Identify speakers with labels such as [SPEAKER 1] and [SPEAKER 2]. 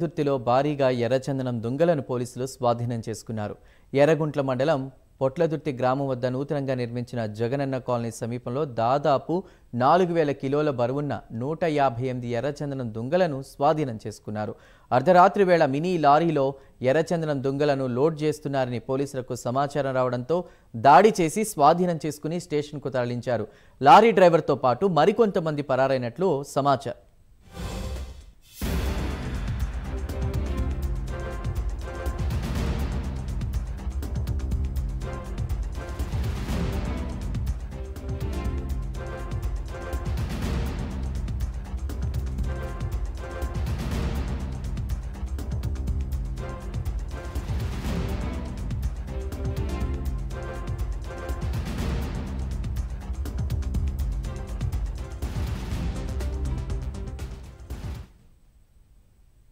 [SPEAKER 1] దుర్తిలో భారీగా ఎర్రచందనం దుంగలను పోలీసులు స్వాధీనం చేసుకున్నారు. ఎర్రగుంట్ల మండలం పొట్లదుర్తి గ్రామం వద్ద నూతనంగా నిర్మించిన జగనన్న కాలనీ సమీపంలో దాదాపు 4000 కిలోల బరువున్న 158 ఎర్రచందనం దుంగలను స్వాధీనం చేసుకున్నారు. అర్ధరాత్రి వేళ మినీ లారీలో ఎర్రచందనం దుంగలను లోడ్ చేస్తున్నారని పోలీసులకు సమాచారం రావడంతో దాడి చేసి స్వాధీనం చేసుకుని స్టేషన్కు తరలించారు. లారీ డ్రైవర్తో పాటు మరికొంతమంది పరారైనట్లు సమాచారం.